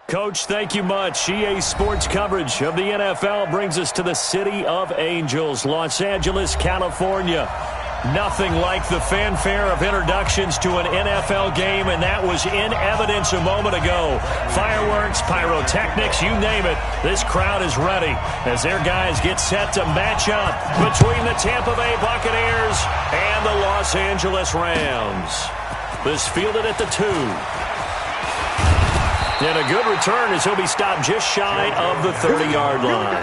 Coach, thank you much. EA Sports coverage of the NFL brings us to the City of Angels, Los Angeles, California. Nothing like the fanfare of introductions to an NFL game, and that was in evidence a moment ago. Fireworks, pyrotechnics, you name it. This crowd is ready as their guys get set to match up between the Tampa Bay Buccaneers and the Los Angeles Rams. This fielded at the 2. And a good return as he'll be stopped just shy of the 30-yard line.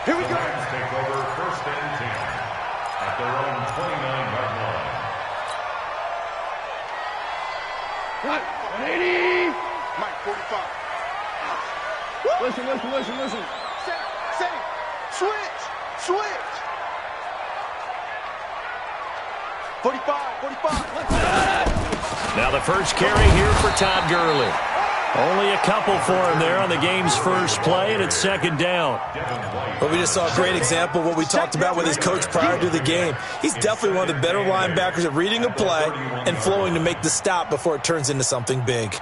Here we go. Take over first and 10 at their own 29-yard line. 180. Mike, 45. Listen. Say. Switch. 45. Now the first carry here for Todd Gurley. Only a couple for him there on the game's first play, and it's second down. Well, we just saw a great example of what we talked about with his coach prior to the game. He's definitely one of the better linebackers at reading a play and flowing to make the stop before it turns into something big.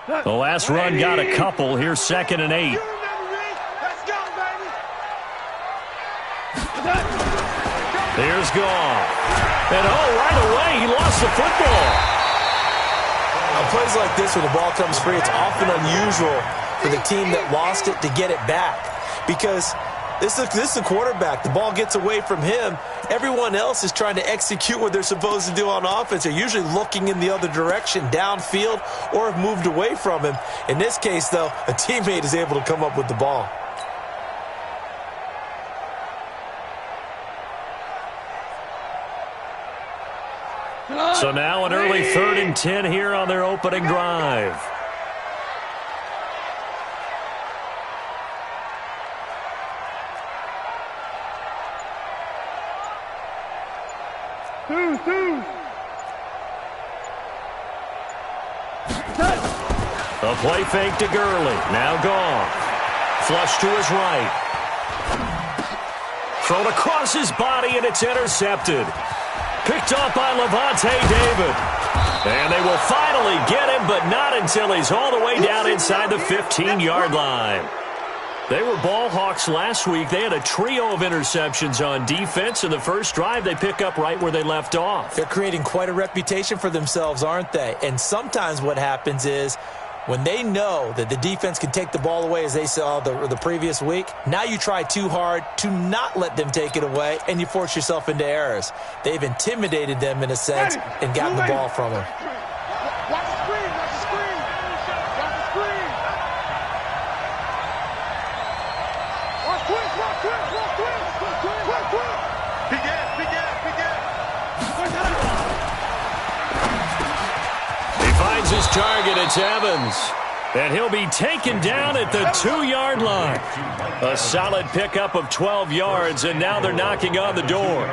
The last run got a couple. Here's 2nd and 8. Let's go, baby. Here's Goff. And right away, he lost the football. On plays like this, when the ball comes free, it's often unusual for the team that lost it to get it back. Because this is a quarterback. The ball gets away from him. Everyone else is trying to execute what they're supposed to do on offense. They're usually looking in the other direction, downfield, or have moved away from him. In this case, though, a teammate is able to come up with the ball. So now an early 3rd and 10 here on their opening drive. A play fake to Gurley. Now Goff. Flush to his right. Thrown across his body, and it's intercepted. Picked off by Levante David. And they will finally get him, but not until he's all the way down inside the 15-yard line. They were ball hawks last week. They had a trio of interceptions on defense. In the first drive, they pick up right where they left off. They're creating quite a reputation for themselves, aren't they? And sometimes what happens is when they know that the defense can take the ball away, as they saw the previous week, now you try too hard to not let them take it away, and you force yourself into errors. They've intimidated them in a sense and gotten the ball from them. Watch the screen. Watch quick. Big ass. He finds his target. It's Evans. And he'll be taken down at the 2-yard line. A solid pickup of 12 yards, and now they're knocking on the door.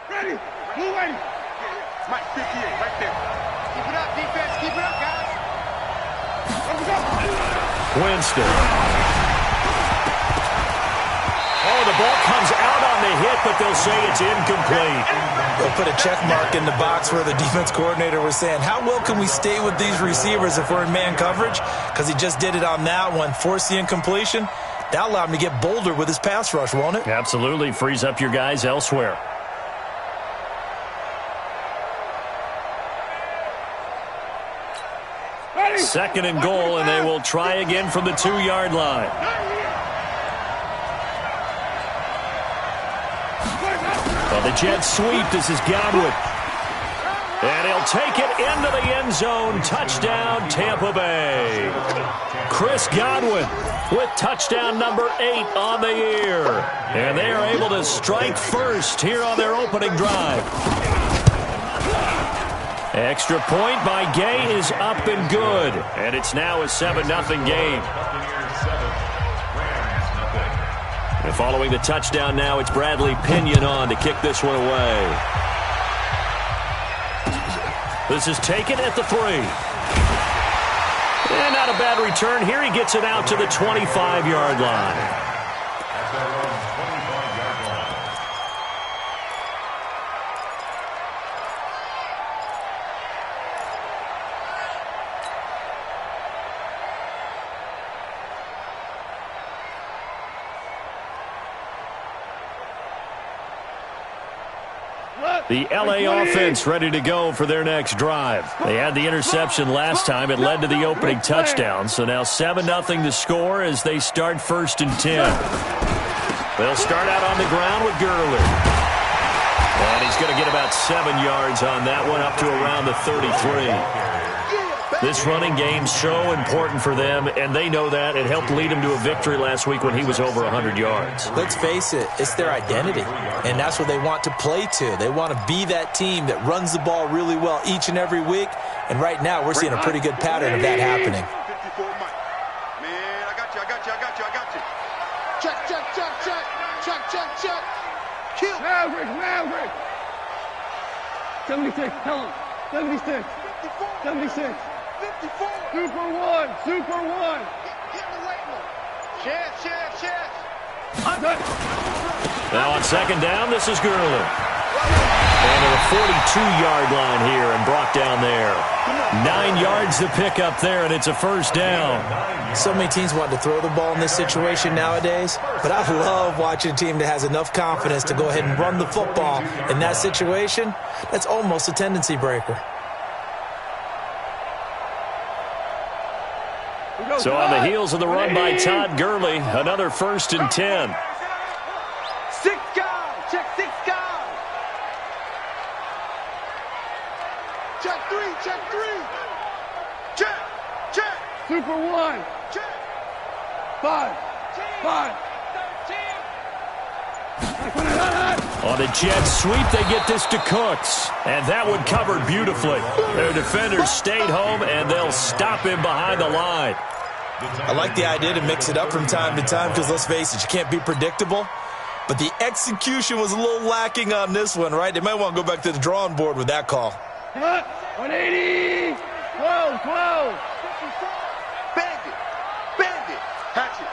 Ready. Mike, 58, right there. Keep it up, defense. Keep it up, guys. Winston. Oh, the ball comes out on the hit, but they'll say it's incomplete. They'll put a check mark in the box where the defense coordinator was saying, how well can we stay with these receivers if we're in man coverage? Because he just did it on that one, forced the incompletion. That'll allow him to get bolder with his pass rush, won't it? Absolutely. Frees up your guys elsewhere. Second and goal, and they will try again from the 2-yard line. Well, the jet sweep. This is Godwin. And he'll take it into the end zone. Touchdown, Tampa Bay. Chris Godwin with touchdown number 8 on the year. And they are able to strike first here on their opening drive. Extra point by Gay is up and good. And it's now a 7-0 game. And following the touchdown now, it's Bradley Pinion on to kick this one away. This is taken at the 3. And not a bad return here. He gets it out to the 25-yard line. At their own 25-yard line. The LA offense ready to go for their next drive. They had the interception last time. It led to the opening touchdown. So now 7-0 to score as they start 1st and 10. They'll start out on the ground with Gurley. And he's going to get about 7 yards on that one, up to around the 33. This running game's so important for them, and they know that. It helped lead them to a victory last week when he was over 100 yards. Let's face it, it's their identity, and that's what they want to play to. They want to be that team that runs the ball really well each and every week, and right now we're seeing a pretty good pattern of that happening. Man, I got you. Check. Kill. Maverick. 76, tell him. 76. 76. 54. Super one. Chance. Now on 2nd down, this is Gurley. And to the 42-yard line here and brought down there. 9 yards to pick up there, and it's a 1st down. So many teams want to throw the ball in this situation nowadays, but I love watching a team that has enough confidence to go ahead and run the football in that situation. That's almost a tendency breaker. So on the heels of the run by Todd Gurley, another 1st and 10. 6 guys. Check 6 guys. Check 3. Check. Super one. Check. 5. On the jet sweep, they get this to Cooks. And that one covered beautifully. Their defenders stayed home, and they'll stop him behind the line. I like the idea to mix it up from time to time because, let's face it, you can't be predictable. But the execution was a little lacking on this one, right? They might want to go back to the drawing board with that call. 180. 12. Bandit. Hatchet.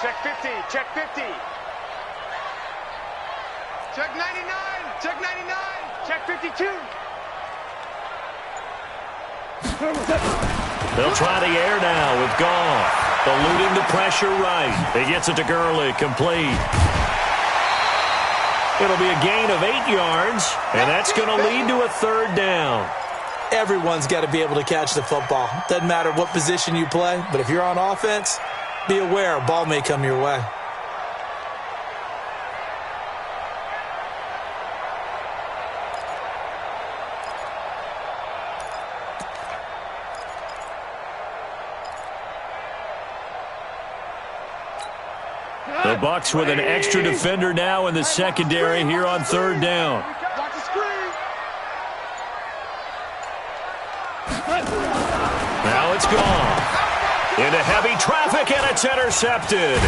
Check 50. Check 99. Check 52. They'll try the air now with Goff. Eluding the pressure right. He gets it to Gurley, complete. It'll be a gain of 8 yards, and that's going to lead to a 3rd down. Everyone's got to be able to catch the football. Doesn't matter what position you play, but if you're on offense, be aware a ball may come your way. The Bucs with an extra defender now in the secondary here on 3rd down. Watch the screen. Now it's gone. Into heavy traffic, and it's intercepted.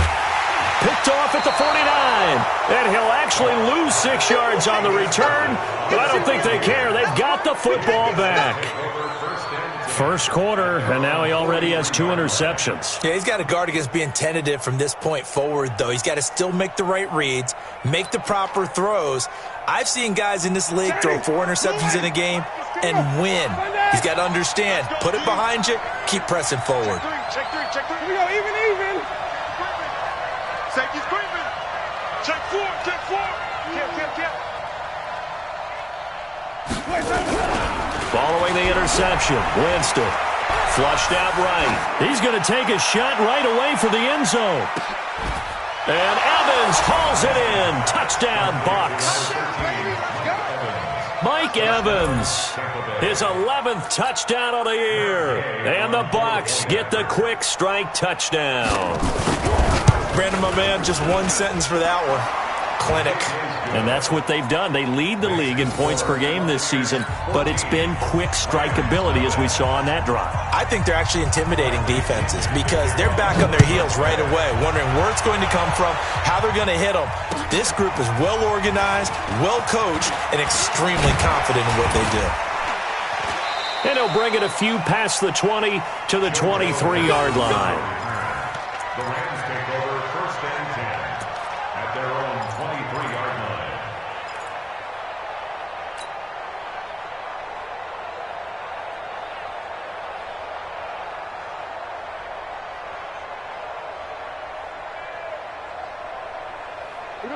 Picked off at the 49. And he'll actually lose 6 yards on the return, but I don't think they care. They've got the football back. First quarter, and now he already has 2 interceptions. Yeah, he's got to guard against being tentative from this point forward, though. He's got to still make the right reads, make the proper throws. I've seen guys in this league throw 4 interceptions in a game and win. He's got to understand, put it behind you, keep pressing forward. Check 3. Here we go, even. Safety's creeping. Check 4. Following the interception, Winston flushed out right. He's going to take a shot right away for the end zone. And Evans hauls it in. Touchdown, Bucs. Mike Evans, his 11th touchdown of the year. And the Bucs get the quick strike touchdown. Brandon, my man, just one sentence for that one. Clinic. And that's what they've done. They lead the league in points per game this season, but it's been quick strike ability as we saw on that drive. I think they're actually intimidating defenses because they're back on their heels right away, wondering where it's going to come from, how they're going to hit them. This group is well organized, well coached, and extremely confident in what they do. And he'll bring it a few past the 20 to the 23-yard line. The Rams take over first and 10 at their own 23-yard line.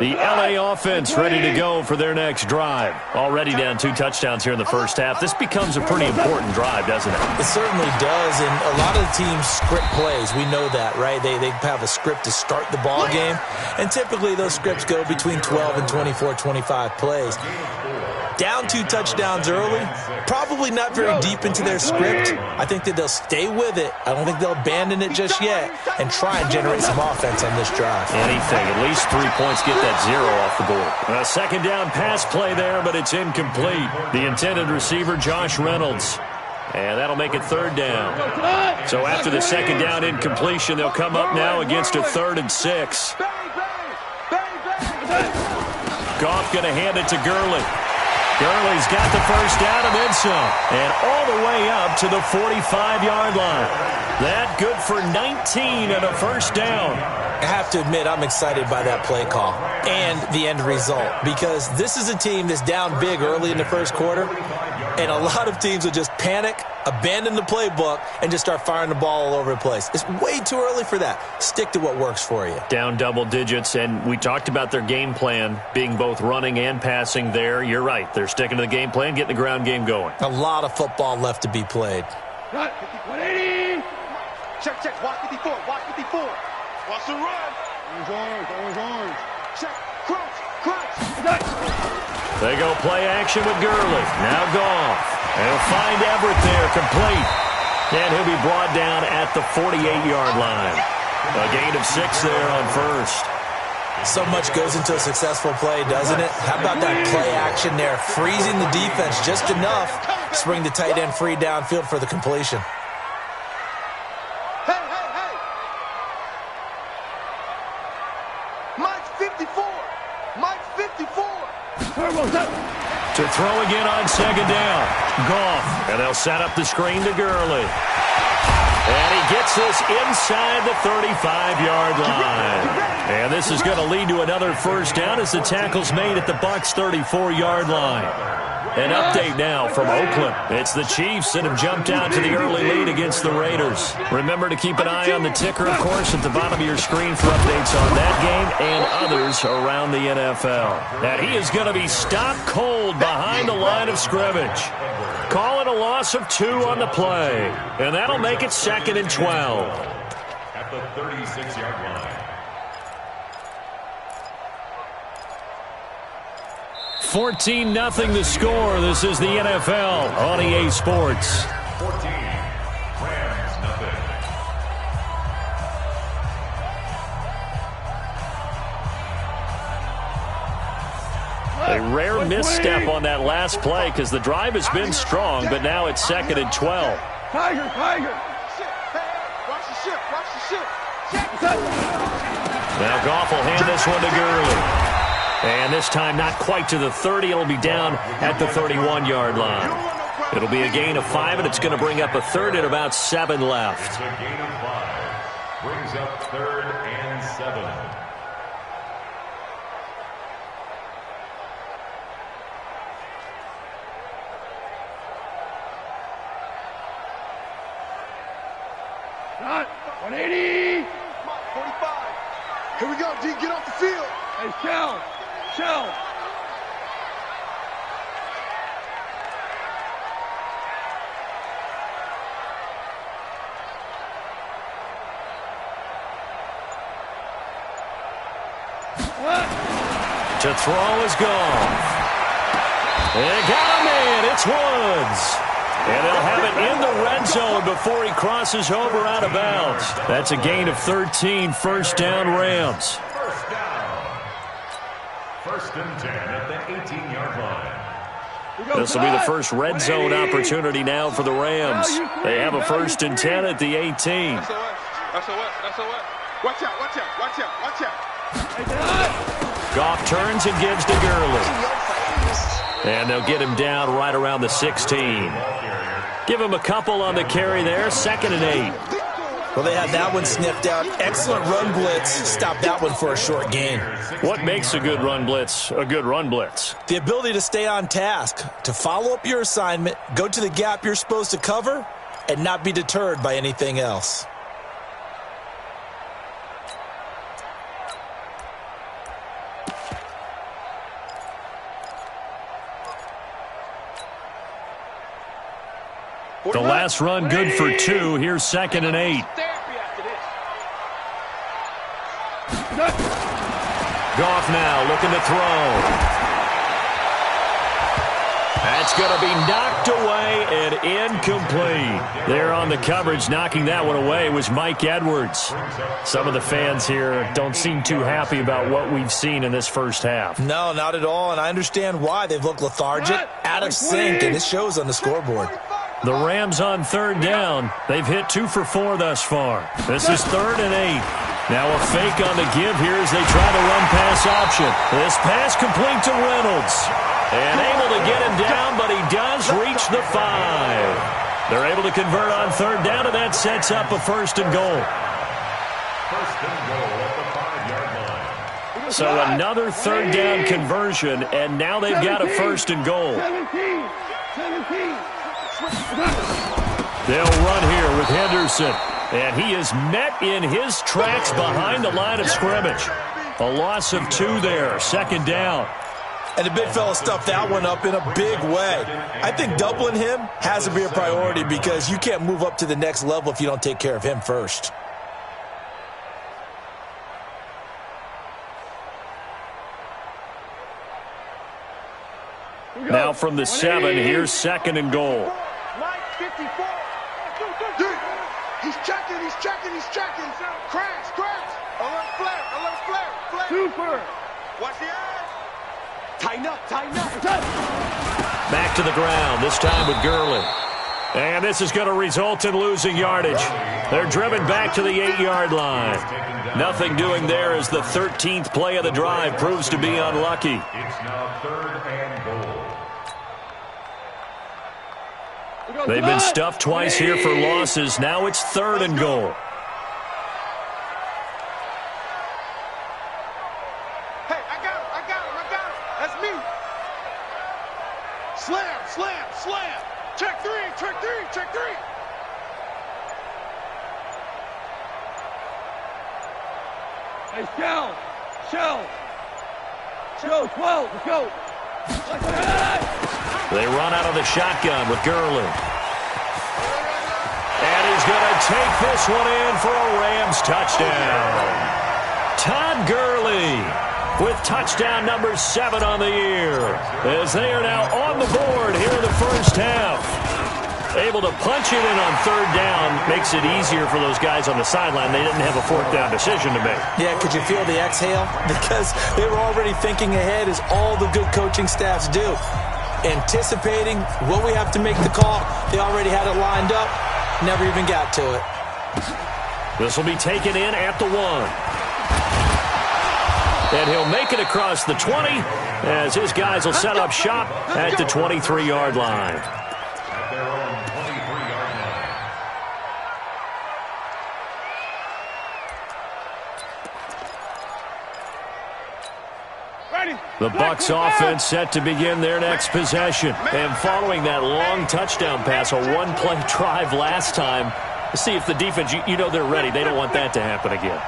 The LA offense ready to go for their next drive. Already down 2 touchdowns here in the first half. This becomes a pretty important drive, doesn't it? It certainly does, and a lot of the teams script plays. We know that, right? They have a script to start the ball game, and typically those scripts go between 12 and 24, 25 plays. Down 2 touchdowns early, probably not very deep into their script. I think that they'll stay with it. I don't think they'll abandon it just yet and try and generate some offense on this drive. Anything, at least 3 points, get that 0 off the board. A second down pass play there, but it's incomplete. The intended receiver, Josh Reynolds. And that'll make it 3rd down. So after the second down incompletion, they'll come up now against a 3rd and 6. Goff going to hand it to Gurley. Gurley's got the first down and then some. And all the way up to the 45-yard line. That good for 19 and a first down. I have to admit, I'm excited by that play call and the end result, because this is a team that's down big early in the first quarter, and a lot of teams will just panic, abandon the playbook, and just start firing the ball all over the place. It's way too early for that. Stick to what works for you. Down double digits, and we talked about their game plan being both running and passing there. You're right. They're sticking to the game plan, getting the ground game going. A lot of football left to be played. 180. Check, check. Watch 54. Watch 54. Watch the run. Orange. Check. Crunch. They go play action with Gurley. Now Goff. And he'll find Everett there, complete. And he'll be brought down at the 48-yard line. A gain of 6 there on first. So much goes into a successful play, doesn't it? How about that play action there? Freezing the defense just enough to bring the tight end free downfield for the completion. Hey. Mike's 54. Mike's 54. To throw again on second down. Goff. And they'll set up the screen to Gurley. And he gets this inside the 35-yard line. And this is going to lead to another first down as the tackle's made at the Bucs' 34-yard line. An update now from Oakland. It's the Chiefs that have jumped out to the early lead against the Raiders. Remember to keep an eye on the ticker, of course, at the bottom of your screen for updates on that game and others around the NFL. And he is going to be stopped cold behind the line of scrimmage. Calling a loss of 2 on the play. And that'll make it 2nd and 12. At the 36-yard line. 14-0 the score. This is the NFL on EA Sports. 14. Rams, nothing. A rare misstep on that last play because the drive has been strong, but now it's 2nd and 12. Tiger. Watch the ship. Now Goff will hand this one to Gurley. And this time not quite to the 30. It'll be down at the 31-yard line. It'll be a gain of 5, and it's going to bring up a 3rd and about 7 left. It's a gain of 5. Brings up 3rd and 7. Not 180. 45. Here we go, D. Get off the field. Hey, Shell. To throw is Goff. And got a man. It's Woods. And they'll have it in the red zone before he crosses over out of bounds. That's a gain of 13. First down, Rams. First down. 1st and 10 at the 18-yard line. This will be the first red zone opportunity now for the Rams. They have a 1st and 10 at the 18. That's Watch out. Goff turns and gives to Gurley. And they'll get him down right around the 16. Give him a couple on the carry there, 2nd and 8. Well, they had that one sniffed out. Excellent run blitz. Stop that one for a short gain. What makes a good run blitz a good run blitz? The ability to stay on task, to follow up your assignment, go to the gap you're supposed to cover, and not be deterred by anything else. The last run good for 2. Here's 2nd and 8. Goff now looking to throw. That's going to be knocked away and incomplete. There on the coverage, knocking that one away was Mike Edwards. Some of the fans here don't seem too happy about what we've seen in this first half. No, not at all, and I understand why. They've looked lethargic, out of sync, and it shows on the scoreboard. The Rams on 3rd down. They've hit 2 for 4 thus far. This is 3rd and 8. Now a fake on the give here as they try the run-pass option. This pass complete to Reynolds. And able to get him down, but he does reach the 5. They're able to convert on 3rd down, and that sets up a 1st and goal. 1st and goal at the 5-yard line. So another 3rd down conversion, and now they've got a 1st and goal. 17. They'll run here with Henderson. And he is met in his tracks behind the line of scrimmage. A loss of 2 there, 2nd down. And the big fella stuffed that one up in a big way. I think doubling him has to be a priority because you can't move up to the next level if you don't take care of him first. Now from the 7, here's 2nd and goal. Mike 54. He's checking. Crash. Alert flare. Super. Watch the eyes. Tighten up. Back to the ground, this time with Gurley. And this is going to result in losing yardage. They're driven back to the 8-yard line. Nothing doing there as the 13th play of the drive proves to be unlucky. It's now 3rd and goal. They've been stuffed twice here for losses. Now it's 3rd and goal. Hey, I got him. That's me. Slam. Check three. Hey, Shell. 12, let's go. They run out of the shotgun with Gurley. And he's going to take this one in for a Rams touchdown. Todd Gurley with touchdown number 7 on the year as they are now on the board here in the first half. Able to punch it in on 3rd down makes it easier for those guys on the sideline. They didn't have a 4th down decision to make. Yeah, could you feel the exhale? Because they were already thinking ahead as all the good coaching staffs do. Anticipating what we have to make the call. They already had it lined up. Never even got to it. This will be taken in at the 1. And he'll make it across the 20 as his guys will set up shop at the 23-yard line. At their own 23-yard line. Ready. The Bucs offense set to begin their next possession. And following that long touchdown pass, a one-play drive last time, see if the defense, you know they're ready. They don't want that to happen again.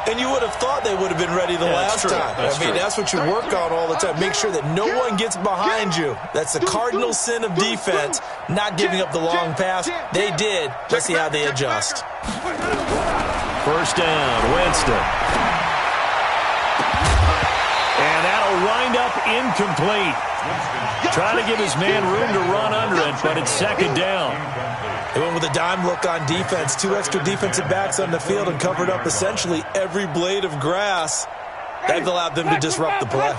And you would have thought they would have been ready the last time. That's what you work on all the time. Make sure that no one gets behind you. That's the cardinal sin of defense, not giving up the long pass. They did. Let's see how they adjust. First down, Winston. And that'll wind up incomplete. Trying to give his man room to run under it, but it's 2nd down. They went with a dime look on defense. 2 extra defensive backs on the field and covered up essentially every blade of grass. That allowed them to disrupt the play.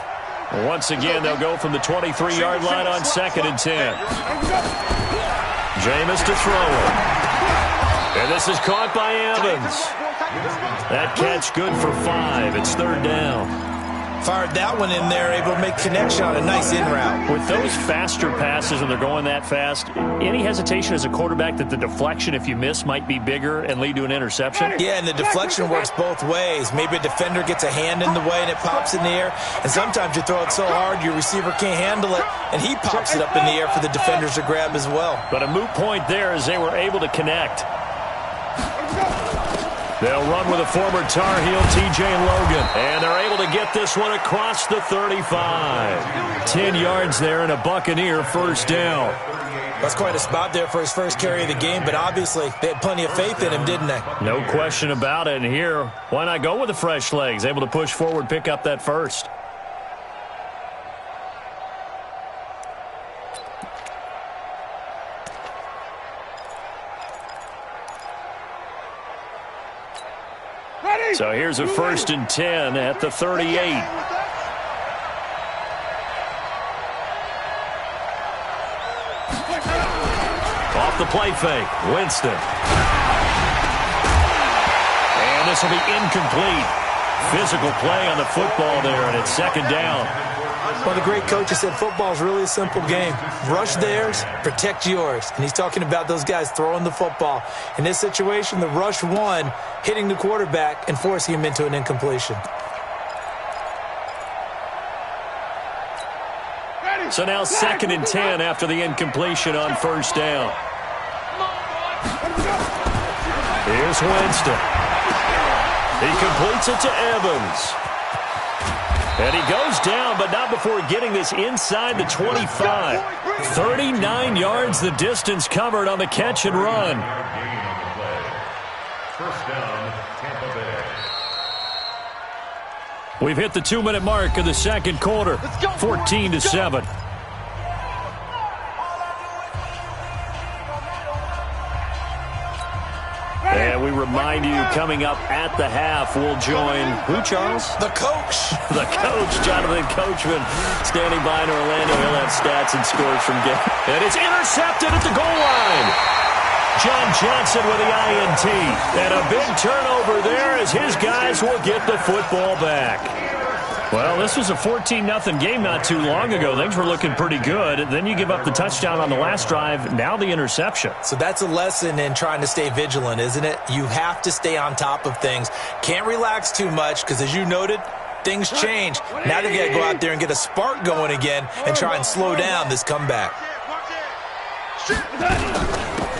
Once again, they'll go from the 23-yard line on 2nd and 10. Jameis to throw it. And this is caught by Evans. That catch good for 5. It's 3rd down. Fired that one in there, able to make connection on a nice in route. With those faster passes when they're going that fast, any hesitation as a quarterback that the deflection, if you miss, might be bigger and lead to an interception? Yeah, and the deflection works both ways. Maybe a defender gets a hand in the way and it pops in the air, and sometimes you throw it so hard your receiver can't handle it, and he pops it up in the air for the defenders to grab as well. But a moot point there as they were able to connect. They'll run with a former Tar Heel, T.J. Logan. And they're able to get this one across the 35. 10 yards there and a Buccaneer first down. That's quite a spot there for his first carry of the game, but obviously they had plenty of faith in him, didn't they? No question about it. And here, why not go with the fresh legs? Able to push forward, pick up that first. So here's a 1st and 10 at the 38. Off the play fake, Winston. And this will be incomplete. Physical play on the football there, and it's 2nd down. Well, the great coach has said football is really a simple game. Rush theirs, protect yours. And he's talking about those guys throwing the football. In this situation, the rush won, hitting the quarterback and forcing him into an incompletion. So now 2nd and 10 after the incompletion on 1st down. Here's Winston. He completes it to Evans. And he goes down, but not before getting this inside the 25. 39 yards the distance covered on the catch and run. First down, Tampa Bay. We've hit the 2-minute mark of the 2nd quarter. 14-7. And we remind you, coming up at the half, we'll join who, Charles? The coach. The coach, Jonathan Coachman, standing by in Orlando. He'll have stats and scores from game. And it's intercepted at the goal line. John Johnson with the INT. And a big turnover there as his guys will get the football back. Well, this was a 14-0 game not too long ago. Things were looking pretty good. Then you give up the touchdown on the last drive. Now the interception. So that's a lesson in trying to stay vigilant, isn't it? You have to stay on top of things. Can't relax too much because, as you noted, things change. Now they've got to go out there and get a spark going again and try and slow down this comeback.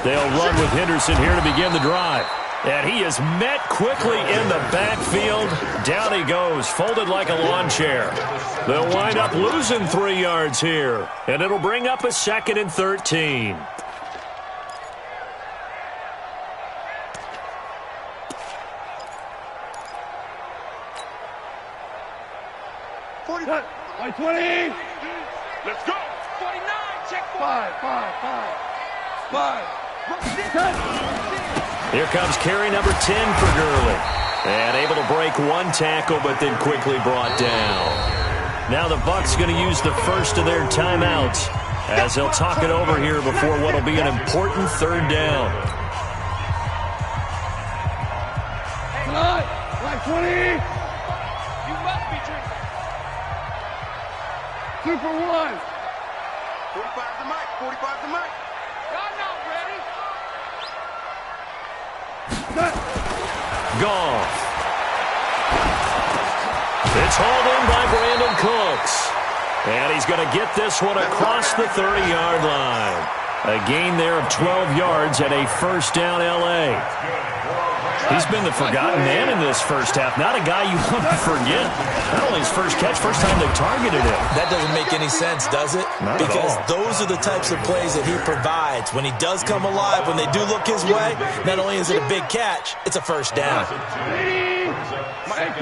They'll run with Henderson here to begin the drive. And he is met quickly in the backfield. Down he goes, folded like a lawn chair. They'll wind up losing 3 yards here. And it'll bring up a 2nd and 13. By 20. Let's go. 49. Check 5. Here comes carry number 10 for Gurley. And able to break one tackle, but then quickly brought down. Now the Bucs going to use the first of their timeouts as they'll talk it over here before what will be an important 3rd down. Like 20. You must be drinking. 2 for 1. 45 the mic. 45 the mic. Y'all not ready. Goff. It's hauled in by Brandon Cooks. And he's going to get this one across the 30-yard line. A gain there of 12 yards at a 1st down L.A. He's been the forgotten man in this first half. Not a guy you want to forget. Not only his first catch, first time they targeted him. That doesn't make any sense, does it? Not because at all. Those are the types of plays that he provides. When he does come alive, when they do look his way, not only is it a big catch, it's a 1st down. At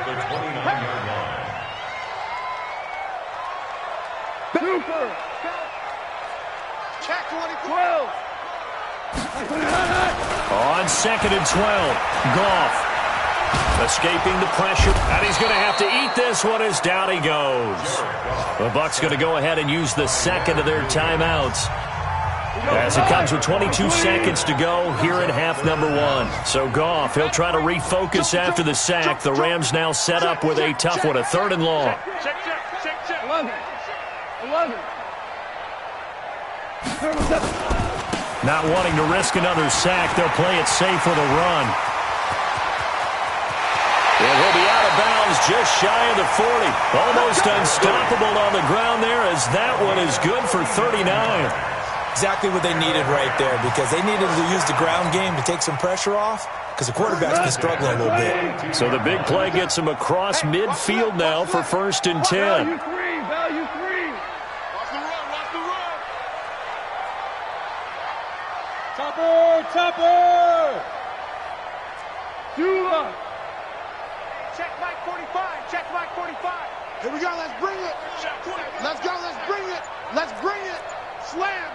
the 29-yard line. Super. Check 12. On 2nd and 12, Goff escaping the pressure, and he's going to have to eat this one as down he goes. The Bucs going to go ahead and use the 2nd of their timeouts. As it comes with 22 seconds to go here in half number one. So Goff, he'll try to refocus after the sack. The Rams now set up with a tough one, a 3rd and long. Check. 11. Not wanting to risk another sack, they'll play it safe with a run. And he'll be out of bounds just shy of the 40. Almost unstoppable on the ground there as that one is good for 39. Exactly what they needed right there, because they needed to use the ground game to take some pressure off, because the quarterback's been struggling a little bit. So the big play gets him across midfield now for 1st and 10. Value three. Watch the run. Topper. Dula. Check Mike 45. Here we go, let's bring it. Let's bring it. Slam.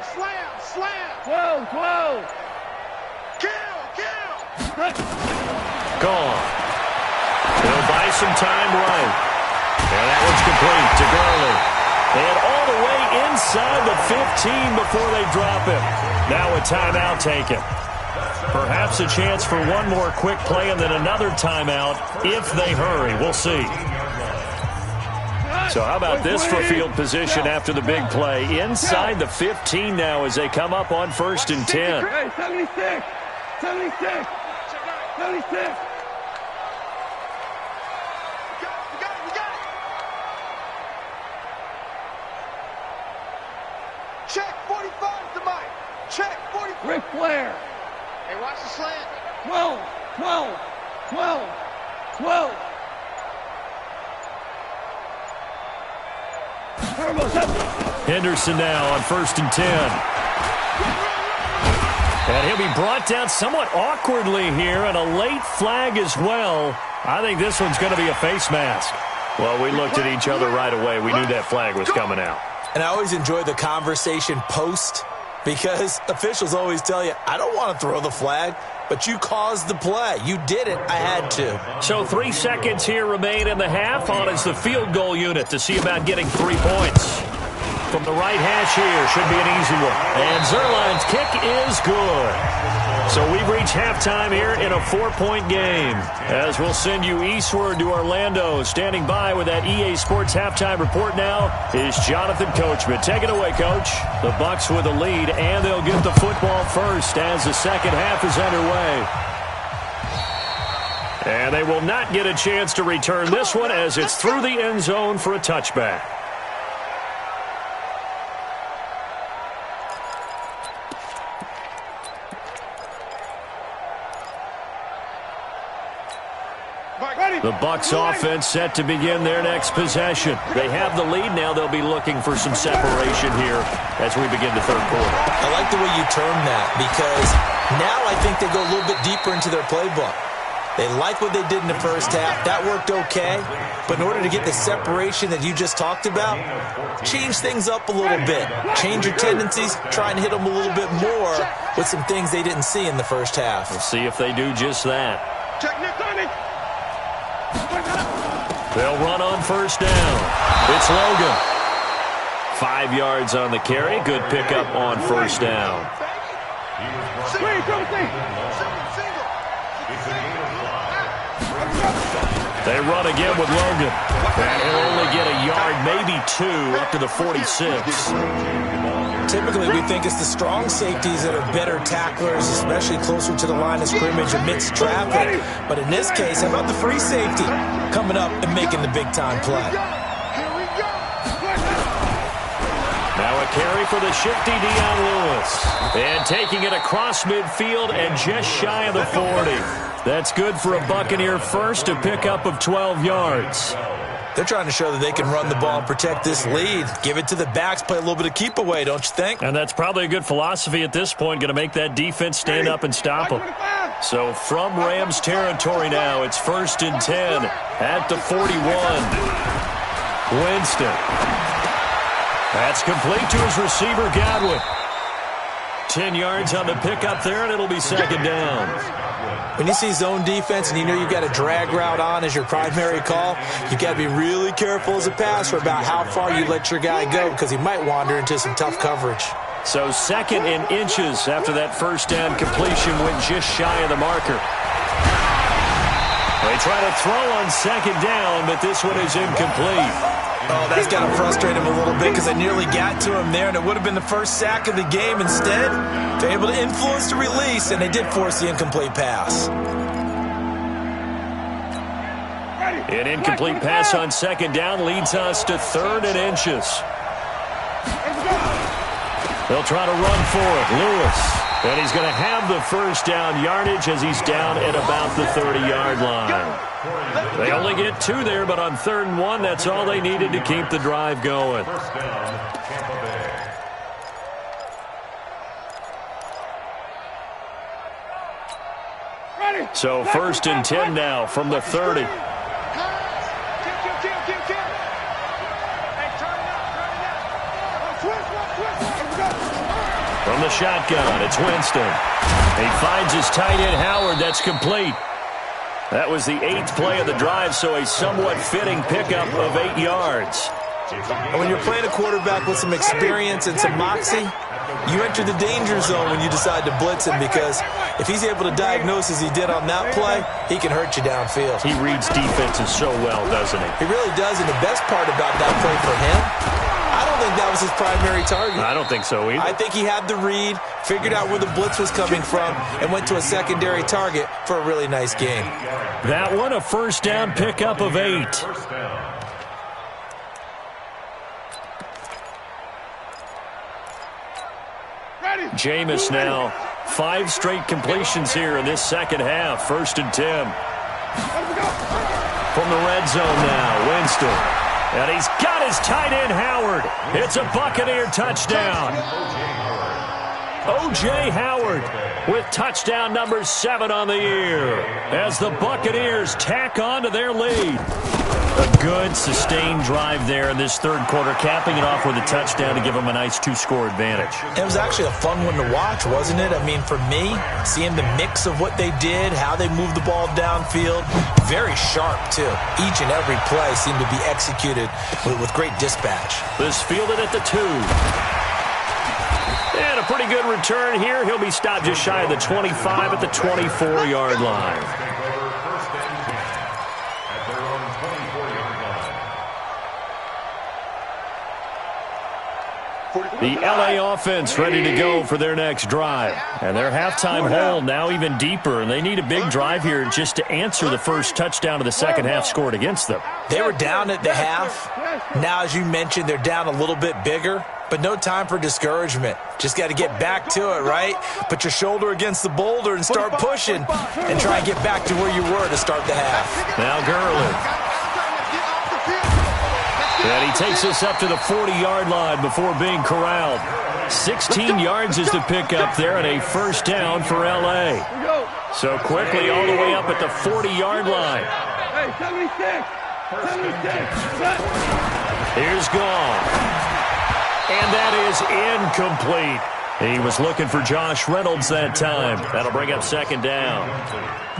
12. Kill. Gone. They'll buy some time right. And that one's complete to Gurley. And all the way inside the 15 before they drop him. Now a timeout taken. Perhaps a chance for one more quick play and then another timeout if they hurry. We'll see. So how about this for field position after the big play? Inside the 15 now as they come up on 1st and 10. Hey, 76. We got it. Check 45 to Mike. Check 45. Ric Flair. Hey, watch the slant. 12. Henderson now on 1st and 10. And he'll be brought down somewhat awkwardly here, and a late flag as well. I think this one's going to be a face mask. Well, we looked at each other right away. We knew that flag was coming out. And I always enjoy the conversation post, because officials always tell you, I don't want to throw the flag, but you caused the play. You did it. I had to. So 3 seconds here remain in the half. On is the field goal unit to see about getting 3 points. From the right hash here, should be an easy one. And Zerline's kick is good. So we've reached halftime here in a 4-point game. As we'll send you eastward to Orlando. Standing by with that EA Sports halftime report now is Jonathan Coachman. Take it away, Coach. The Bucs with a lead, and they'll get the football first as the second half is underway. And they will not get a chance to return this one as it's through the end zone for a touchback. The Bucs offense set to begin their next possession. They have the lead. Now they'll be looking for some separation here as we begin the 3rd quarter. I like the way you term that, because now I think they go a little bit deeper into their playbook. They like what they did in the first half. That worked okay. But in order to get the separation that you just talked about, change things up a little bit. Change your tendencies. Try and hit them a little bit more with some things they didn't see in the first half. We'll see if they do just that. They'll run on 1st down. It's Logan. 5 yards on the carry. Good pickup on 1st down. They run again with Logan. And he'll only get a yard, maybe 2, up to the 46. Typically, we think it's the strong safeties that are better tacklers, especially closer to the line of scrimmage amidst traffic. But in this case, how about the free safety coming up and making the big-time play? Now a carry for the shifty Dion Lewis. And taking it across midfield and just shy of the 40. That's good for a Buccaneer first, a pickup of 12 yards. They're trying to show that they can run the ball and protect this lead. Give it to the backs, play a little bit of keep away, don't you think? And that's probably a good philosophy at this point, going to make that defense stand up and stop them. So from Rams territory now, it's 1st and 10 at the 41. Winston. That's complete to his receiver, Godwin. 10 yards on the pickup there, and it'll be 2nd down. When you see zone defense and you know you've got a drag route on as your primary call, you've got to be really careful as a passer about how far you let your guy go, because he might wander into some tough coverage. So 2nd and inches after that first down completion went just shy of the marker. They try to throw on 2nd down, but this one is incomplete. Oh, that's got to frustrate him a little bit because they nearly got to him there, and it would have been the first sack of the game. Instead, they're able to influence the release, and they did force the incomplete pass. An incomplete pass on 2nd down leads us to 3rd and inches. They'll try to run for it. Lewis. And he's going to have the first down yardage as he's down at about the 30-yard line. They only get 2 there, but on 3rd and 1, that's all they needed to keep the drive going. First down, Tampa Bay. So 1st and 10 now from the 30. From the shotgun, it's Winston. He finds his tight end, Howard. That's complete. That was the 8th play of the drive, so a somewhat fitting pickup of 8 yards. And when you're playing a quarterback with some experience and some moxie, you enter the danger zone when you decide to blitz him, because if he's able to diagnose as he did on that play, he can hurt you downfield. He reads defenses so well, doesn't he? He really does, and the best part about that play for him, I don't think that was his primary target. I don't think so either. I think he had the read, figured out where the blitz was coming from, and went to a secondary target for a really nice game. That one, a first down pickup of 8. First down. Jameis now 5 straight completions here in this second half. 1st and 10. From the red zone now, Winston. And he's got his tight end, Howard. It's a Buccaneer touchdown. O.J. Howard with touchdown number 7 on the year as the Buccaneers tack on to their lead. A good, sustained drive there in this 3rd quarter, capping it off with a touchdown to give them a nice 2-score advantage. It was actually a fun one to watch, wasn't it? I mean, for me, seeing the mix of what they did, how they moved the ball downfield, very sharp, too. Each and every play seemed to be executed with great dispatch. This fielded at the 2. And a pretty good return here. He'll be stopped just shy of the 25 at the 24-yard line. The LA offense ready to go for their next drive. And their halftime hole now even deeper, and they need a big drive here just to answer the first touchdown of the second half scored against them. They were down at the half. Now, as you mentioned, they're down a little bit bigger, but no time for discouragement. Just got to get back to it, right? Put your shoulder against the boulder and start pushing and try and get back to where you were to start the half. Now Gurley. And he takes us up to the 40-yard line before being corralled. 16 yards is the pickup there and a first down for L.A. So quickly all the way up at the 40-yard line. Here's Gone. And that is incomplete. He was looking for Josh Reynolds that time. That'll bring up second down.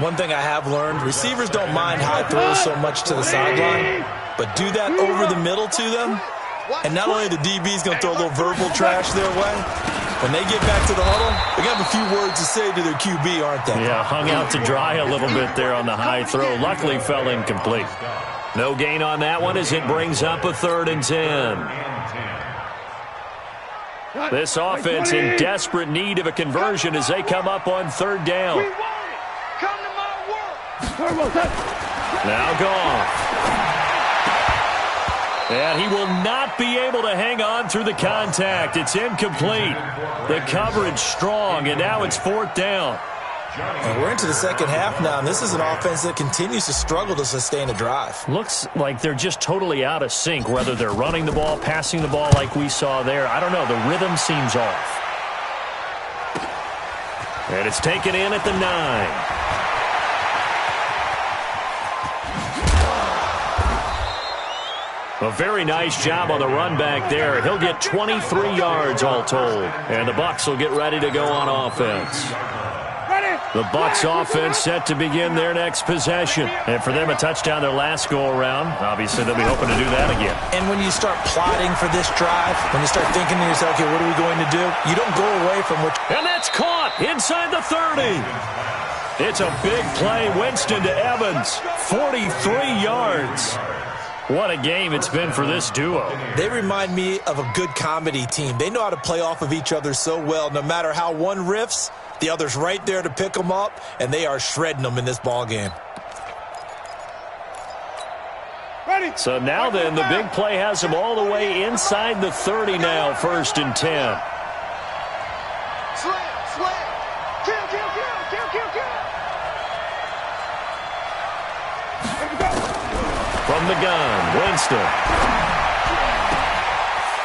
One thing I have learned, receivers don't mind high throws so much to the sideline, but do that over the middle to them, and not only the DB's going to throw a little verbal trash their way, when they get back to the huddle, they got a few words to say to their QB, aren't they? Yeah, hung out to dry a little bit there on the high throw. Luckily fell incomplete. No gain on that one as it brings up a 3rd and 10. This offense in desperate need of a conversion as they come up on 3rd down. Now Gone. And he will not be able to hang on through the contact. It's incomplete. The coverage strong, and now it's 4th down. And we're into the second half now, and this is an offense that continues to struggle to sustain a drive. Looks like they're just totally out of sync, whether they're running the ball, passing the ball like we saw there. I don't know. The rhythm seems off. And it's taken in at the 9. A very nice job on the run back there. He'll get 23 yards all told. And the Bucs will get ready to go on offense. The Bucs offense set to begin their next possession. And for them, a touchdown their last go-around. Obviously, they'll be hoping to do that again. And when you start plotting for this drive, when you start thinking to yourself, okay, what are we going to do? You don't go away from what... And that's caught inside the 30. It's a big play. Winston to Evans. 43 yards. What a game it's been for this duo. They remind me of a good comedy team. They know how to play off of each other so well. No matter how one riffs, the other's right there to pick them up, and they are shredding them in this ball game. So now then, the big play has them all the way inside the 30 now, 1st and 10. Slam. Kill. From the gun, Winston.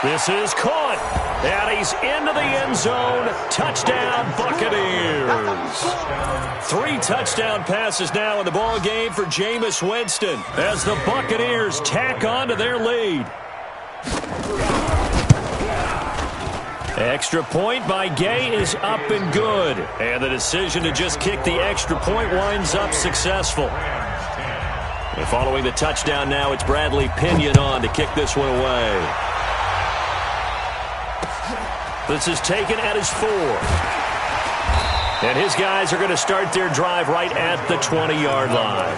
This is caught. And he's into the end zone. Touchdown, Buccaneers. 3 touchdown passes now in the ball game for Jameis Winston as the Buccaneers tack on to their lead. Extra point by Gay is up and good. And the decision to just kick the extra point winds up successful. And following the touchdown now, it's Bradley Pinion on to kick this one away. This is taken at his 4. And his guys are going to start their drive right at the 20-yard line.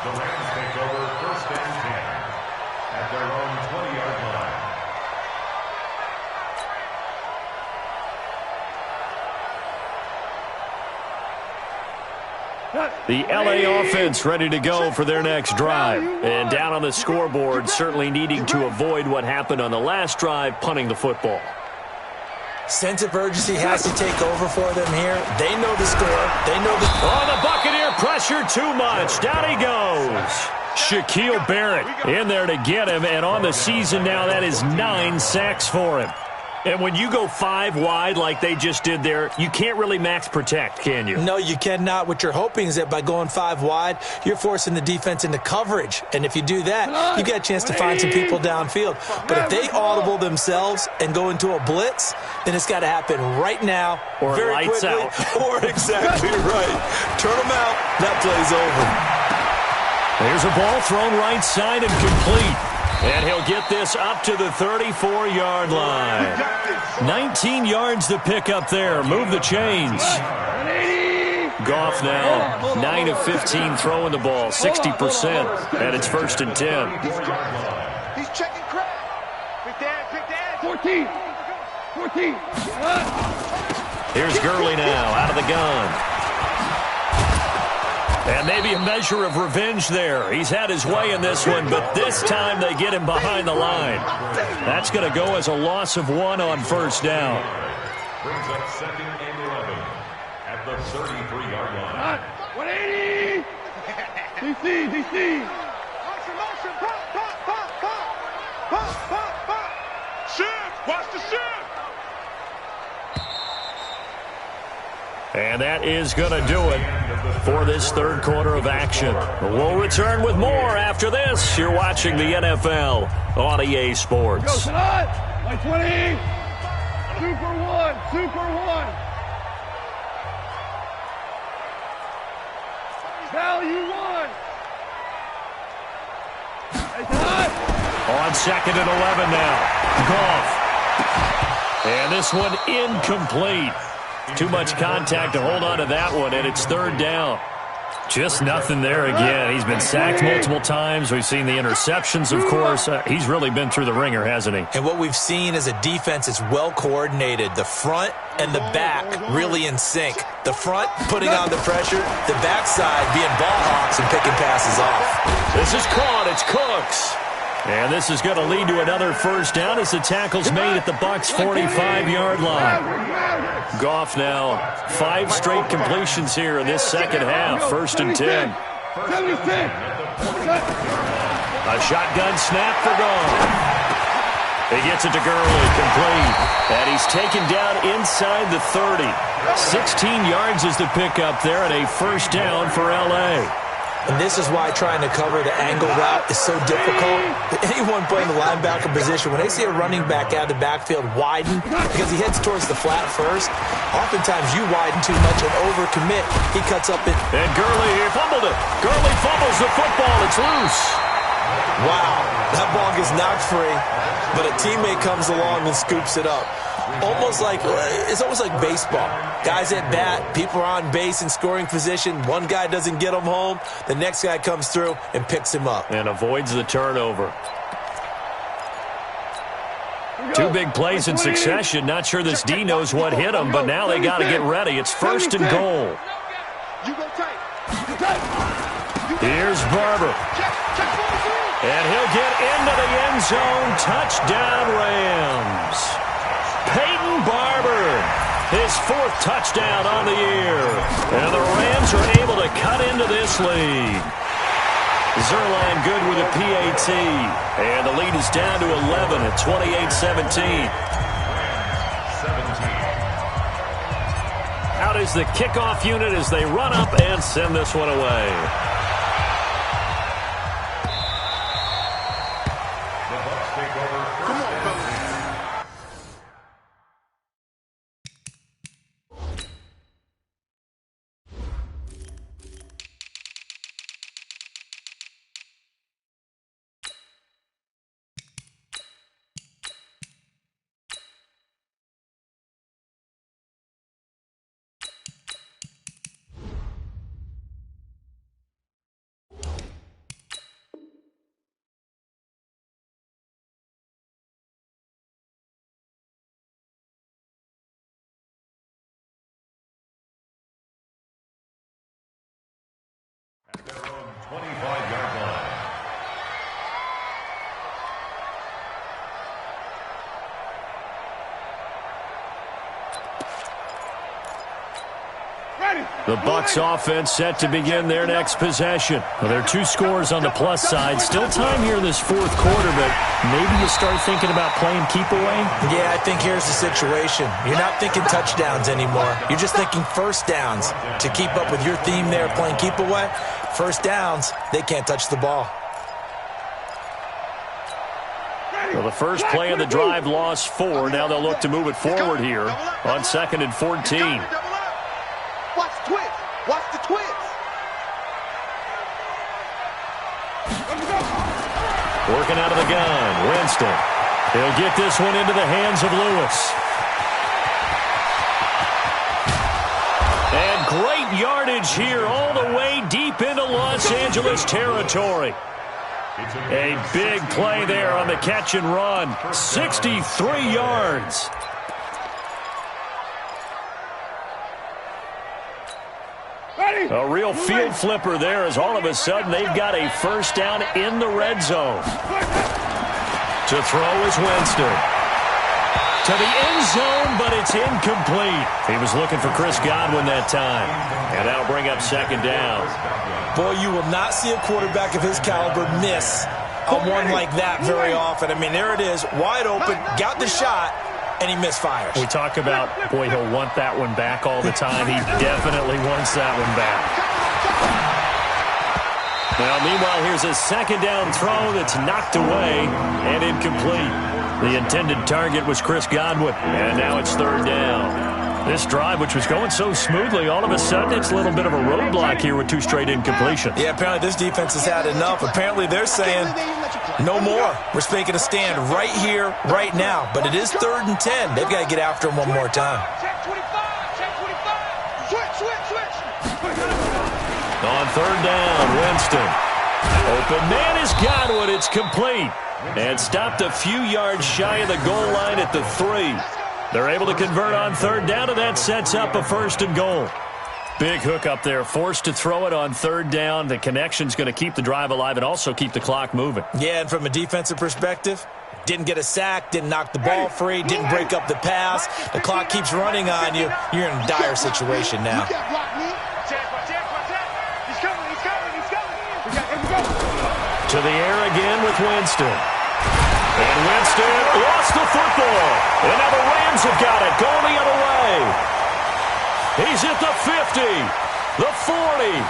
The Rams take over 1st and 10 at their own 20-yard line. The LA offense ready to go for their next drive. And down on the scoreboard, certainly needing to avoid what happened on the last drive, punting the football. Sense of urgency has to take over for them here. They know the score. They know the... Oh, the Buccaneer pressure too much. Down he goes. Shaquille Barrett in there to get him. And on the season now, that is 9 sacks for him. And when you go 5 wide like they just did there, you can't really max protect, can you? No, you cannot. What you're hoping is that by going 5 wide, you're forcing the defense into coverage. And if you do that, you get a chance to find some people downfield. But if they audible themselves and go into a blitz, then it's got to happen right now, or very lights quickly, out. or exactly right. Turn them out. That play's over. There's a ball thrown right side and complete. And he'll get this up to the 34-yard line. 19 yards to pick up there. Move the chains. Goff now 9 of 15 throwing the ball, 60%. And it's 1st and 10. He's checking crap. Big dad. 14. Here's Gurley now out of the gun. And maybe a measure of revenge there. He's had his way in this one, but this time they get him behind the line. That's going to go as a loss of 1 on 1st down. Brings up 2nd and 11 at the 33-yard line. 180. DC. Motion. Pop. Shift. Watch the shift. And that is going to do it for this 3rd quarter of action. We'll return with more after this. You're watching the NFL on EA Sports. Go tonight. 20. Super one. Value 1. Hey, tonight. On 2nd and 11 now. Goff. And this one incomplete. Too much contact to hold on to that one, and it's 3rd down. Just nothing there again. He's been sacked multiple times. We've seen the interceptions, of course. He's really been through the ringer, hasn't he? And what we've seen is a defense that's well coordinated. The front and the back really in sync. The front putting on the pressure, the backside being ball hawks and picking passes off. This is caught. It's Cooks. And this is going to lead to another 1st down as the tackle's made at the Bucs' 45-yard line. Goff now 5 straight completions here in this 2nd half. 1st and 10. A shotgun snap for Goff. He gets it to Gurley, complete. And he's taken down inside the 30. 16 yards is the pickup there and a 1st down for L.A. And this is why trying to cover the angle route is so difficult. Anyone playing the linebacker position, when they see a running back out of the backfield widen because he heads towards the flat first, oftentimes you widen too much and overcommit. He cuts up it. And Gurley, he fumbled it. Gurley fumbles the football. It's loose. Wow, that ball gets knocked free, but a teammate comes along and scoops it up. It's almost like baseball. Guys at bat, people are on base in scoring position. One guy doesn't get him home. The next guy comes through and picks him up. And avoids the turnover. Two big plays in succession. Not sure this D knows what hit him, but now they got to get ready. It's 1st and goal. Here's Barber. And he'll get into the end zone. Touchdown, Rams. Peyton Barber, his 4th touchdown on the year. And the Rams are able to cut into this lead. Zerline good with a PAT. And the lead is down to 11 at 28-17. Out is the kickoff unit as they run up and send this one away. At their own 25-yard line. The Bucs offense set to begin their next possession. Well, there are 2 scores on the plus side. Still time here in this 4th quarter, but maybe you start thinking about playing keep away? Yeah, I think here's the situation. You're not thinking touchdowns anymore. You're just thinking first downs. To keep up with your theme there, playing keep away, first downs, they can't touch the ball. Well, the first play of the drive lost 4. Now they'll look to move it forward here on 2nd and 14. Watch the twist. Watch the twist. Working out of the gun, Winston. He'll get this one into the hands of Lewis. And great yardage here all the way deep into Los Angeles territory. A big play there on the catch and run. 63 yards. A real field flipper there as all of a sudden they've got a first down in the red zone. To throw is Winston. To the end zone, but it's incomplete. He was looking for Chris Godwin that time. And that'll bring up 2nd down. Boy, you will not see a quarterback of his caliber miss a one like that very often. I mean, there it is, wide open, got the shot, and he misfires. We talk about, boy, he'll want that one back all the time. He definitely wants that one back. Now, meanwhile, here's a 2nd down throw that's knocked away and incomplete. The intended target was Chris Godwin, and now it's 3rd down. This drive, which was going so smoothly, all of a sudden it's a little bit of a roadblock here with 2 straight incompletions. Yeah, apparently this defense has had enough. Apparently they're saying, no more. We're making a stand right here, right now. But it is 3rd and 10. They've got to get after him one more time. Check 25. Check 25. Switch. On 3rd down, Winston. Open man is Godwin. It's complete. And stopped a few yards shy of the goal line at the 3. They're able to convert on 3rd down, and that sets up a 1st and goal. Big hook up there, forced to throw it on 3rd down. The connection's going to keep the drive alive and also keep the clock moving. Yeah, and from a defensive perspective, didn't get a sack, didn't knock the ball free, didn't break up the pass. The clock keeps running on you. You're in a dire situation now. To the air again with Winston. And Winston lost the football. And now the Rams have got it. Going the other way. He's at the 50, the 40,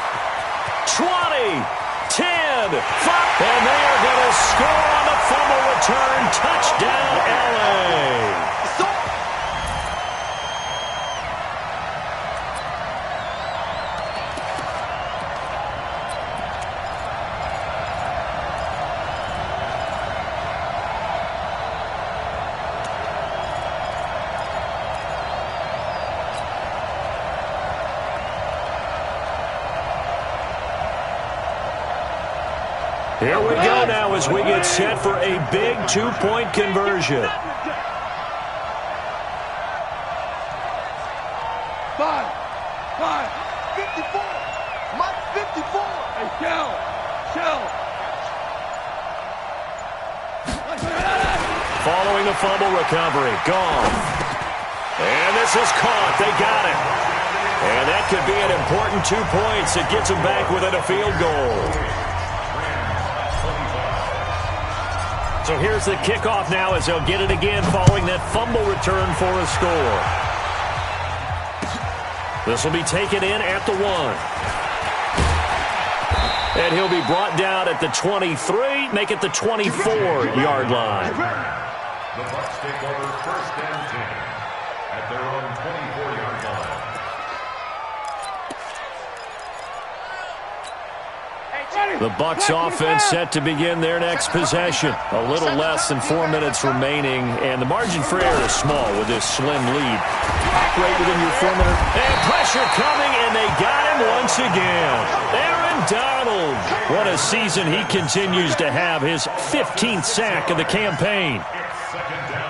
20, 10, 5, and they are going to score on the fumble return. Touchdown, LA. Here we go now as we get set for a big two-point conversion. 54. Mike 54. Hey, Shell. Following the fumble recovery, gone. And this is caught. They got it. And that could be an important 2 points. It gets them back within a field goal. So here's the kickoff now as they'll get it again following that fumble return for a score. This will be taken in at the 1. And he'll be brought down at the 23, make it the 24-yard line. The Bucs take over 1st and 10 at their own 24-yard line. The Bucs offense set to begin their next possession. A little less than 4 minutes remaining, and the margin for error is small with this slim lead. Operate within your 4 minutes. And pressure coming, and they got him once again. Aaron Donald. What a season he continues to have. His 15th sack of the campaign. It's 2nd down.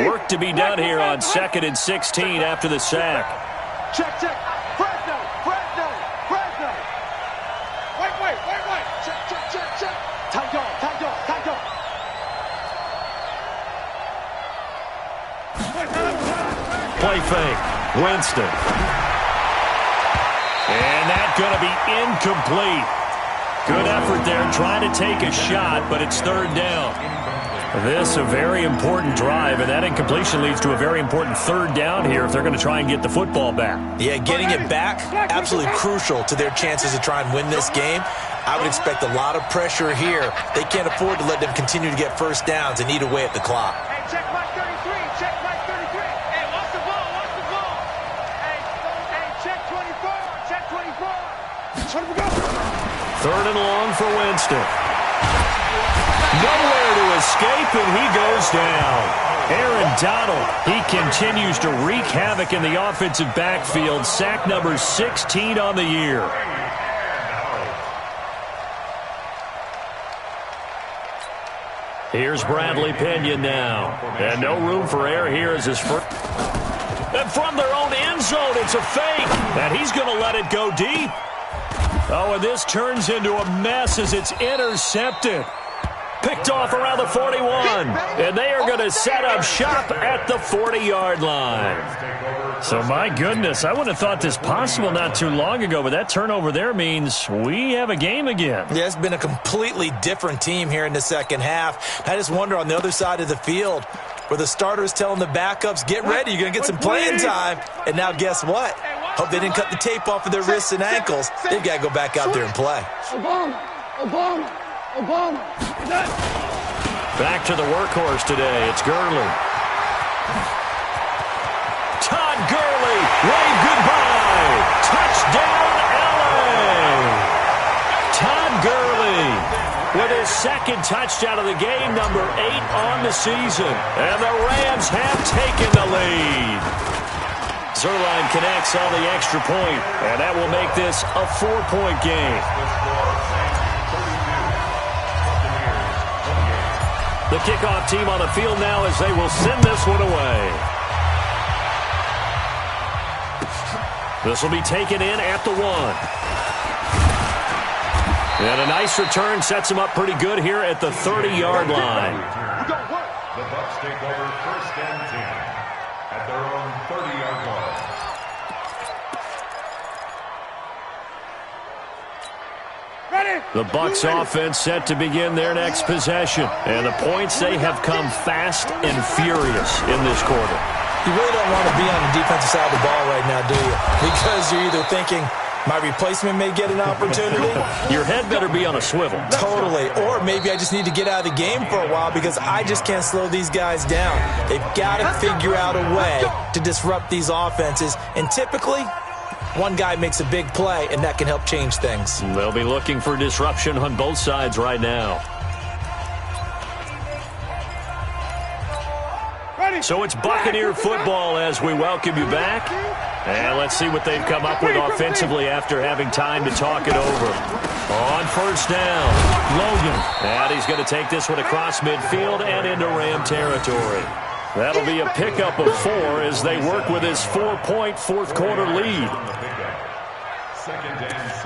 Work to be done here on 2nd and 16 after the sack. Check. Fresno. Wait. Check. Tight dog. Play fake. Winston. And that's going to be incomplete. Good effort there trying to take a shot, but it's 3rd down. This a very important drive, and that incompletion leads to a very important 3rd down here if they're going to try and get the football back. Yeah, getting it back, absolutely crucial to their chances to try and win this game. I would expect a lot of pressure here. They can't afford to let them continue to get first downs and eat away at the clock. Hey, check Mike 33. Hey, watch the ball. Hey, check 24. 3rd and long for Winston. Nowhere to escape, and he goes down. Aaron Donald, he continues to wreak havoc in the offensive backfield. Sack number 16 on the year. Here's Bradley Pinion now. And no room for error here as his first. And from their own end zone, it's a fake. And he's going to let it go deep. Oh, and this turns into a mess as it's intercepted. Picked off around the 41. And they are going to set up shop at the 40-yard line. So, my goodness, I would have thought this possible not too long ago, but that turnover there means we have a game again. Yeah, it's been a completely different team here in the second half. I just wonder on the other side of the field where the starters telling the backups, get ready, you're going to get some playing time. And now guess what? Hope they didn't cut the tape off of their wrists and ankles. They've got to go back out there and play. Obama. Back to the workhorse today. It's Gurley. Todd Gurley, wave goodbye. Touchdown, LA. Todd Gurley with his 2nd touchdown of the game, number 8 on the season. And the Rams have taken the lead. Zerline connects on the extra point, and that will make this a 4-point game. The kickoff team on the field now as they will send this one away. This will be taken in at the 1. And a nice return sets them up pretty good here at the 30-yard line. The Bucs take over 1st and 10 at their own 30-yard line. Ready. The Bucs offense set to begin their next possession. And the points, they have come fast and furious in this quarter. You really don't want to be on the defensive side of the ball right now, do you? Because you're either thinking, my replacement may get an opportunity. Your head better be on a swivel. Totally. Or maybe I just need to get out of the game for a while because I just can't slow these guys down. They've got to figure out a way to disrupt these offenses. And typically, one guy makes a big play, and that can help change things. They'll be looking for disruption on both sides right now. So it's Buccaneer football as we welcome you back. And let's see what they've come up with offensively after having time to talk it over. On first down, Logan. And he's going to take this one across midfield and into Ram territory. That'll be a pickup of 4 as they work with his 4-point fourth-quarter lead. Second and 6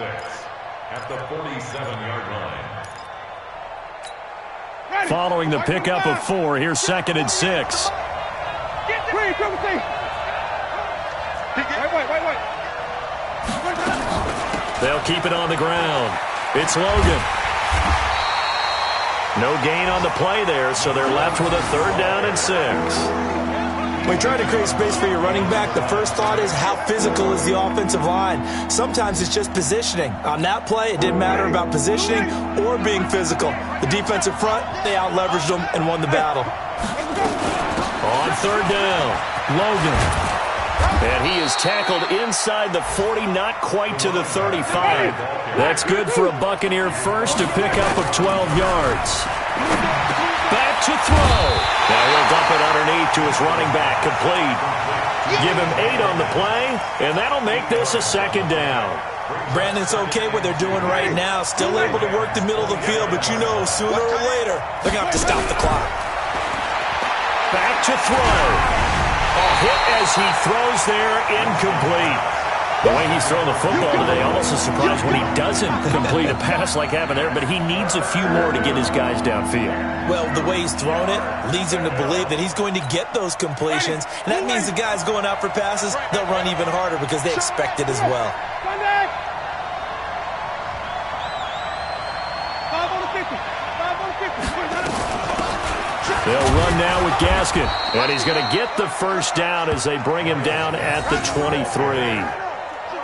at the 47-yard line. Following the pickup of 4, here's second and 6. They'll keep it on the ground. It's Logan. No gain on the play there, so they're left with a 3rd down and 6. When you try to create space for your running back, the first thought is how physical is the offensive line. Sometimes it's just positioning. On that play, it didn't matter about positioning or being physical. The defensive front, they out-leveraged them and won the battle. On 3rd down, Logan. And he is tackled inside the 40, not quite to the 35. That's good for a Buccaneer first to pick up of 12 yards. Back to throw. Now he'll dump it underneath to his running back, complete. Give him 8 on the play, and that'll make this a 2nd down. Brandon's okay what they're doing right now. Still able to work the middle of the field, but you know sooner or later they're going to have to stop the clock. Back to throw. A hit as he throws there, incomplete. The way he's thrown the football today, almost a surprise when he doesn't complete a pass like happened there, but he needs a few more to get his guys downfield. Well, the way he's thrown it leads him to believe that he's going to get those completions, and that means the guys going out for passes, they'll run even harder because they expect it as well. They'll run now with Gaskin, and he's going to get the first down as they bring him down at the 23.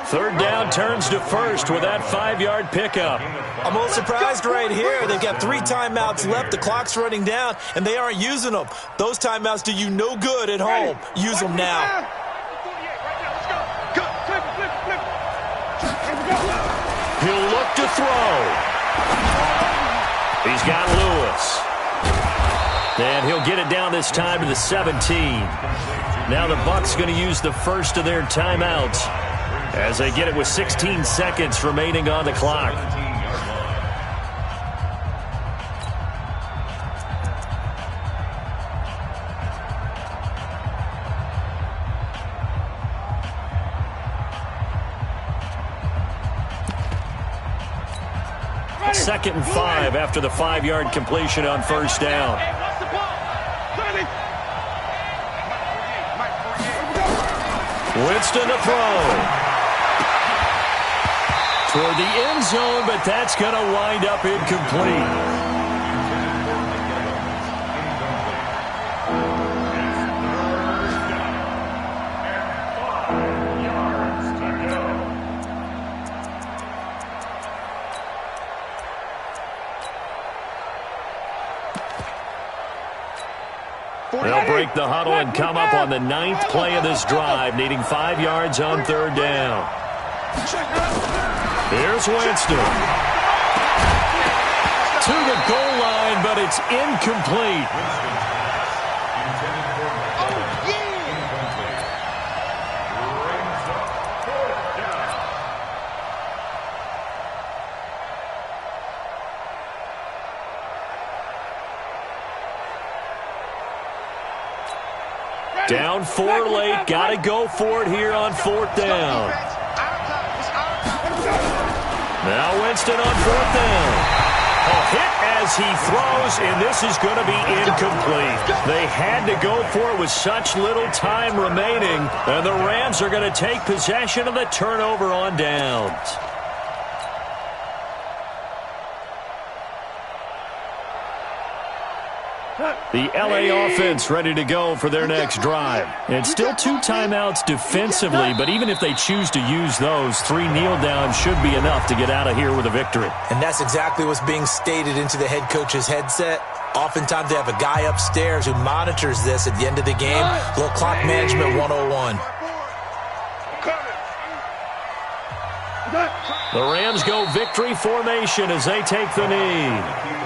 3rd down turns to first with that 5-yard pickup. I'm a little surprised right here. They've got 3 timeouts left. The clock's running down, and they aren't using them. Those timeouts do you no good at home. Use them now. He'll look to throw. He's got Lewis. And he'll get it down this time to the 17. Now the Bucs going to use the first of their timeouts as they get it with 16 seconds remaining on the clock. Second and 5 after the 5-yard completion on first down. Winston to throw. Toward the end zone, but that's going to wind up incomplete. They'll break the huddle and come up on the 9th play of this drive, needing 5 yards on 3rd down. Here's Winston. To the goal line, but it's incomplete. Down 4 late, got to go for it here on 4th down. Now Winston on 4th down. A hit as he throws, and this is going to be incomplete. They had to go for it with such little time remaining, and the Rams are going to take possession of the turnover on downs. The LA offense ready to go for their next drive. It's still 2 timeouts defensively, but even if they choose to use those, 3 kneel downs should be enough to get out of here with a victory. And that's exactly what's being stated into the head coach's headset. Oftentimes they have a guy upstairs who monitors this at the end of the game. A little clock management 101. The Rams go victory formation as they take the knee.